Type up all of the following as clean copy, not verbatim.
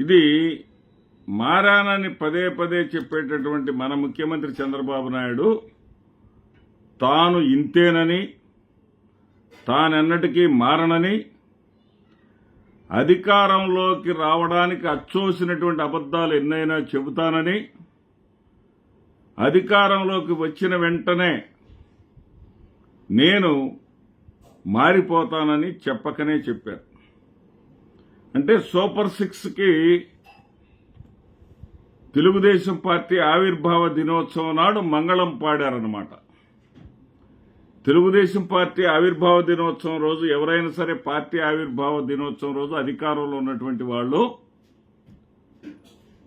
ఇది మారానని పదే పదే చెప్పేటటువంటి మన ముఖ్యమంత్రి చంద్రబాబు నాయుడు తాను ఇంతేనని, తానెన్నటికీ మారనని, అధికారంలోకి రావడానికి అచ్చోసినటువంటి అబద్ధాలు ఎన్నైనా చెబుతానని, అధికారంలోకి వచ్చిన వెంటనే నేను మారిపోతానని చెప్పకనే చెప్పారు. అంటే సూపర్ 6కి తెలుగుదేశం పార్టీ ఆవిర్భావ దినోత్సవం నాడు మంగళం పాడారన్నమాట. తెలుగుదేశం పార్టీ ఆవిర్భావ దినోత్సవం రోజు ఎవరైనా సరే పార్టీ ఆవిర్భావ దినోత్సవం రోజు అధికారంలో ఉన్నటువంటి వాళ్ళు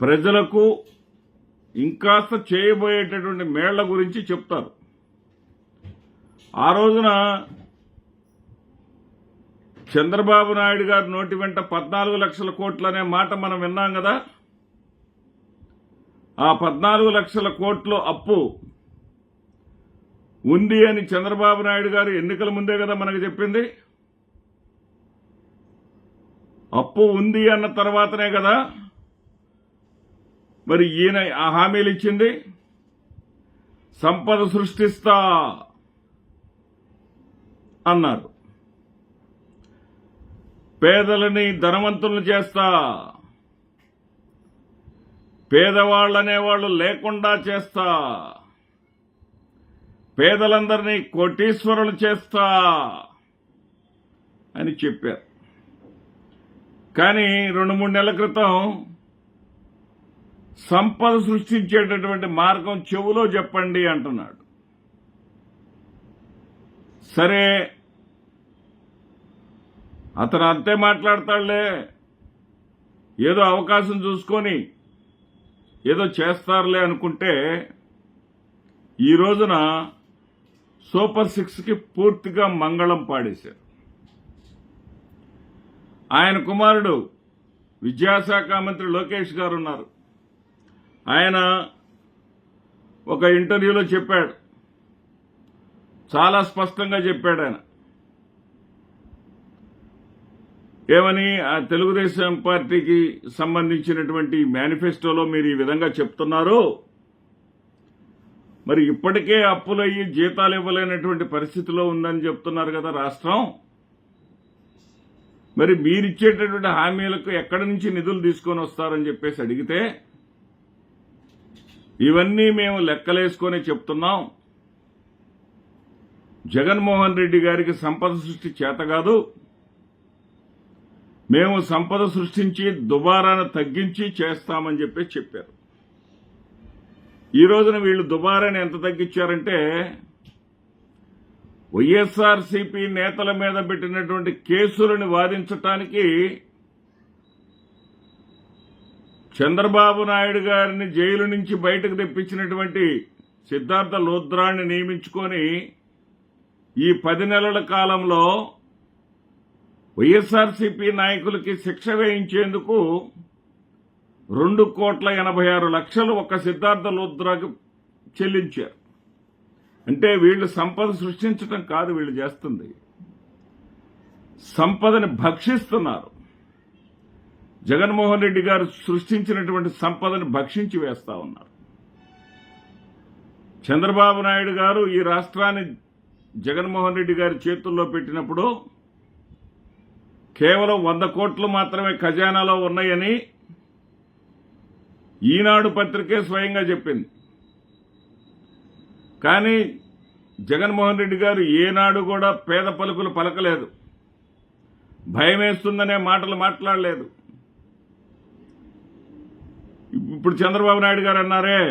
ప్రజలకు ఇంకాస్త చేయబోయేటటువంటి మేళ్ల గురించి చెప్తారు. ఆ రోజున చంద్రబాబు నాయుడు గారి నోటి వెంట 14 లక్షల కోట్లు అనే మాట మనం విన్నాం కదా. ఆ 14 లక్షల కోట్లు అప్పు ఉంది అని చంద్రబాబు నాయుడు గారు ఎన్నికల ముందే కదా మనకు చెప్పింది. అప్పు ఉంది అన్న తర్వాతనే కదా మరి ఈయన ఆ హామీలు ఇచ్చింది. సంపద సృష్టిస్తా అన్నారు, పేదలని ధనవంతులను చేస్తా, పేదవాళ్ళనేవాళ్ళు లేకుండా చేస్తా, పేదలందరినీ కోటీశ్వరులు చేస్తా అని చెప్పారు. కానీ 2-3 నెలల క్రితం సంపద సృష్టించేటటువంటి మార్గం చెవులో చెప్పండి అంటున్నాడు. సరే, అతను అంతే మాట్లాడతాడులే, ఏదో అవకాశం చూసుకొని ఏదో చేస్తారులే అనుకుంటే ఈ రోజున సూపర్ 6కి పూర్తిగా మంగళం పాడేశారు. ఆయన కుమారుడు విద్యాశాఖ మంత్రి లోకేష్ గారు ఉన్నారు. ఆయన ఒక ఇంటర్వ్యూలో చెప్పాడు, చాలా స్పష్టంగా చెప్పాడు. ఆయన ఏమని, ఆ తెలుగుదేశం పార్టీకి సంబంధించినటువంటి మేనిఫెస్టోలో మీరు ఈ విధంగా చెప్తున్నారు, మరి ఇప్పటికే అప్పులయ్యి జీతాలు ఇవ్వలేనటువంటి పరిస్థితిలో ఉందని చెప్తున్నారు కదా రాష్ట్రం. మరి మీరిచ్చేటటువంటి హామీలకు ఎక్కడి నుంచి నిధులు తీసుకొని వస్తారని చెప్పేసి అడిగితే, ఇవన్నీ మేము లెక్కలేసుకొని చెప్తున్నాం, జగన్మోహన్ రెడ్డి గారికి సంపద సృష్టి చేత కాదు, మేము సంపద సృష్టించి దుబారాను తగ్గించి చేస్తామని చెప్పి చెప్పారు. ఈ రోజున వీళ్ళు దుబారాన్ని ఎంత తగ్గించారంటే, వైఎస్ఆర్సీపీ నేతల మీద పెట్టినటువంటి కేసులను వాదించటానికి చంద్రబాబు నాయుడు గారిని జైలు నుంచి బయటకు తెప్పించినటువంటి సిద్ధార్థ లూథ్రాన్ని నియమించుకొని ఈ 10 నెలల కాలంలో వైఎస్ఆర్సీపీ నాయకులకి శిక్ష వేయించేందుకు 2,86,00,000 ఒక సిద్ధార్థ లూథ్రాకి చెల్లించారు. అంటే వీళ్ళు సంపద సృష్టించడం కాదు వీళ్ళు చేస్తుంది, సంపదని భక్షిస్తున్నారు. జగన్మోహన్ రెడ్డి గారు సృష్టించినటువంటి సంపదని భక్షించి వేస్తా ఉన్నారు. చంద్రబాబు నాయుడు గారు ఈ రాష్ట్రాన్ని జగన్మోహన్ రెడ్డి గారి చేతుల్లో పెట్టినప్పుడు కేవలం 100 కోట్లు మాత్రమే ఖజానాలో ఉన్నాయని ఈనాడు పత్రికే స్వయంగా చెప్పింది. కానీ జగన్మోహన్ రెడ్డి గారు ఏనాడు కూడా పేద పలుకులు పలకలేదు, భయమేస్తుందనే మాటలు మాట్లాడలేదు. ఇప్పుడు చంద్రబాబు నాయుడు గారు అన్నారే,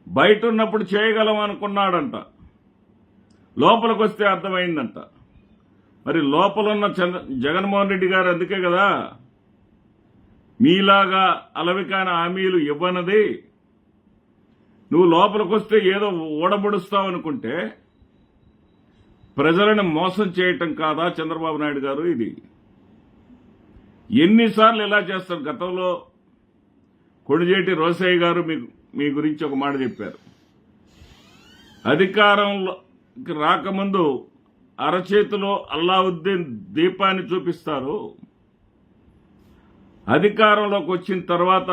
బయట ఉన్నప్పుడు చేయగలం అనుకున్నాడంట, లోపలికి వస్తే అర్థమైందంట. మరి లోపలున్న జగన్మోహన్ రెడ్డి గారు అందుకే కదా మీలాగా అలవికాన హామీలు ఇవ్వనది, నువ్వు లోపలికి వస్తే ఏదో ఊడబడుస్తావు అనుకుంటే ప్రజలను మోసం చేయటం కాదా చంద్రబాబు నాయుడు గారు? ఇది ఎన్నిసార్లు ఇలా చేస్తారు? గతంలో కొణిజేటి రోసయ్య గారు మీ గురించి ఒక మాట చెప్పారు, అధికారంలోకి రాకముందు అరచేతిలో అల్లావుద్దీన్ దీపాన్ని చూపిస్తారు, అధికారంలోకి వచ్చిన తర్వాత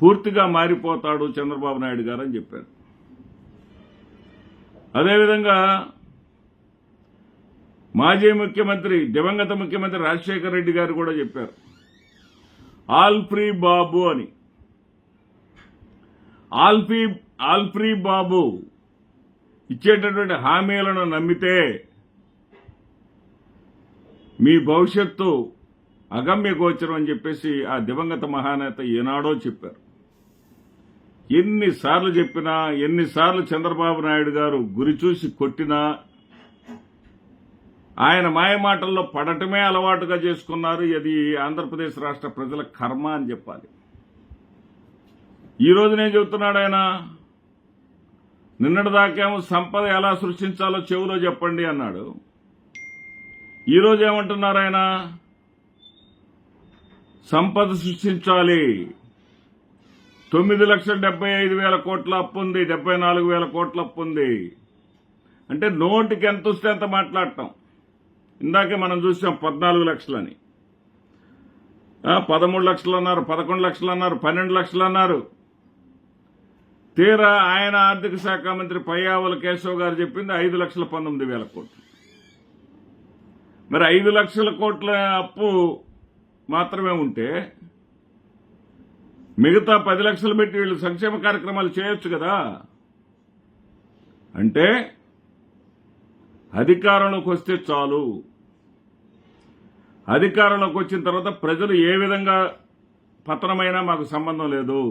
పూర్తిగా మారిపోతాడు చంద్రబాబు నాయుడు గారు అని చెప్పారు. అదేవిధంగా మాజీ ముఖ్యమంత్రి దివంగత ముఖ్యమంత్రి రాజశేఖర రెడ్డి గారు కూడా చెప్పారు, ఆల్ ఫ్రీ బాబు అని. ఆల్ ఫ్రీ బాబు ఇచ్చేటటువంటి హామీలను నమ్మితే మీ భవిష్యత్తు అగమ్య గోచరం అని చెప్పేసి ఆ దివంగత మహానేత ఏనాడో చెప్పారు. ఎన్నిసార్లు చెప్పినా, ఎన్నిసార్లు చంద్రబాబు నాయుడు గారు గురి చూసి కొట్టినా ఆయన మాయమాటల్లో పడటమే అలవాటుగా చేసుకున్నారు. ఇది ఆంధ్రప్రదేశ్ రాష్ట్ర ప్రజల కర్మ అని చెప్పాలి. ఈ రోజునేం చెబుతున్నాడు ఆయన, నిన్నటిదాకేమో సంపద ఎలా సృష్టించాలో చెవులో చెప్పండి అన్నాడు. ఈ రోజు ఏమంటున్నారు ఆయన, సంపద సృష్టించాలి. 9,75,000 కోట్ల అప్పు ఉంది, 74,000 కోట్ల అప్పు ఉంది. అంటే నోటికి ఎంత వస్తే అంత మాట్లాడటం. ఇందాకే మనం చూసాం 14 లక్షలని, 13 లక్షలు అన్నారు, 11 లక్షలు అన్నారు, 12 లక్షలు అన్నారు. తీరా ఆయన ఆర్థిక శాఖ మంత్రి పయ్యావుల కేశవ్ గారు చెప్పింది 5,19,000 కోట్లు. మరి 5 లక్షల కోట్ల అప్పు మాత్రమే ఉంటే మిగతా 10 లక్షలు పెట్టి వీళ్ళు సంక్షేమ కార్యక్రమాలు చేయొచ్చు కదా. అంటే అధికారంలోకి వస్తే చాలు, అధికారంలోకి వచ్చిన తర్వాత ప్రజలు ఏ విధంగా పతనమైనా మాకు సంబంధం లేదు,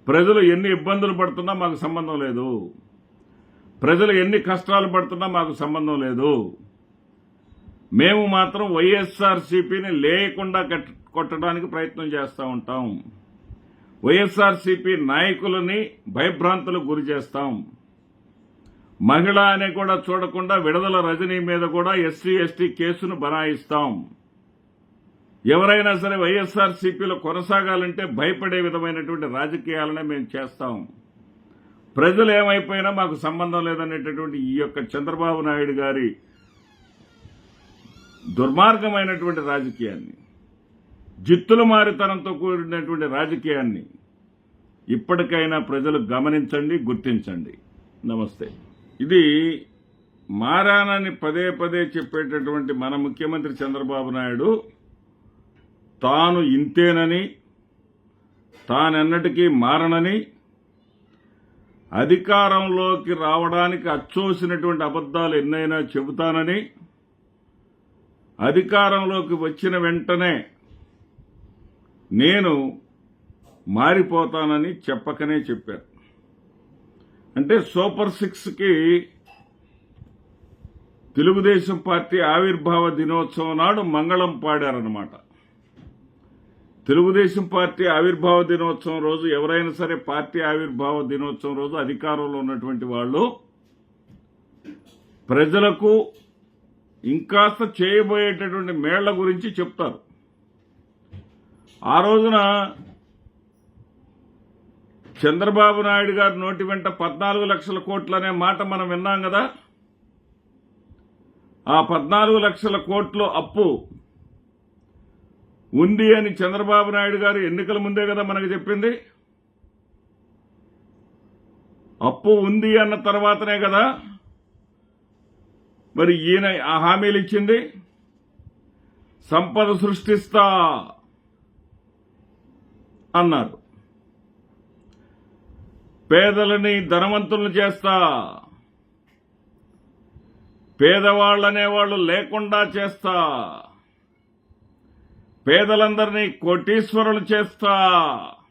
ప్రజలు ఎన్ని ఇబ్బందులు పడుతున్నా మాకు సంబంధం లేదు, ప్రజలు ఎన్ని కష్టాలు పడుతున్నా మాకు సంబంధం లేదు. మేము మాత్రం వైఎస్ఆర్సీపీని లేకుండా కొట్టడానికి ప్రయత్నం చేస్తూ ఉంటాం. వైఎస్ఆర్సీపీ నాయకులని భయభ్రాంతులకు గురి చేస్తాం. మహిళ అని కూడా చూడకుండా విడుదల రజనీ మీద కూడా ఎస్సీ ఎస్టీ కేసును బనాయిస్తాం. ఎవరైనా సరే వైఎస్ఆర్సీపీలో కొనసాగాలంటే భయపడే విధమైనటువంటి రాజకీయాలనే మేము చేస్తాం. ప్రజలు ఏమైపోయినా మాకు సంబంధం లేదనేటటువంటి ఈ యొక్క చంద్రబాబు నాయుడు గారి దుర్మార్గమైనటువంటి రాజకీయాన్ని, జిత్తుల మారితనంతో కూడినటువంటి రాజకీయాన్ని ఇప్పటికైనా ప్రజలు గమనించండి, గుర్తించండి. నమస్తే. ఇది మారానని పదే పదే చెప్పేటటువంటి మన ముఖ్యమంత్రి చంద్రబాబు నాయుడు తాను ఇంతేనని, తానెన్నటికీ మారనని, అధికారంలోకి రావడానికి అచ్చోసినటువంటి అబద్దాలు ఎన్నైనా చెబుతానని, అధికారంలోకి వచ్చిన వెంటనే నేను మారిపోతానని చెప్పకనే చెప్పారు. అంటే సూపర్ 6కి తెలుగుదేశం పార్టీ ఆవిర్భావ దినోత్సవం నాడు మంగళం పాడారన్నమాట. తెలుగుదేశం పార్టీ ఆవిర్భావ దినోత్సవం రోజు ఎవరైనా సరే పార్టీ ఆవిర్భావ దినోత్సవం రోజు అధికారంలో ఉన్నటువంటి వాళ్ళు ప్రజలకు ఇంకాస్త చేయబోయేటటువంటి మేళ్ల గురించి చెప్తారు. ఆ రోజున చంద్రబాబు నాయుడు గారి నోటి వెంట 14 లక్షల కోట్లు అనే మాట మనం విన్నాం కదా. ఆ 14 లక్షల కోట్లు అప్పు ఉంది అని చంద్రబాబు నాయుడు గారు ఎన్నికల ముందే కదా మనకు చెప్పింది. అప్పు ఉంది అన్న తర్వాతనే కదా మరి ఈయన ఆ హామీలు ఇచ్చింది. సంపద సృష్టిస్తా అన్నారు, పేదలని ధనవంతులను చేస్తా, పేదవాళ్ళనేవాళ్ళు లేకుండా చేస్తా, పేదలందరినీ కోటీశ్వరులు చేస్తా,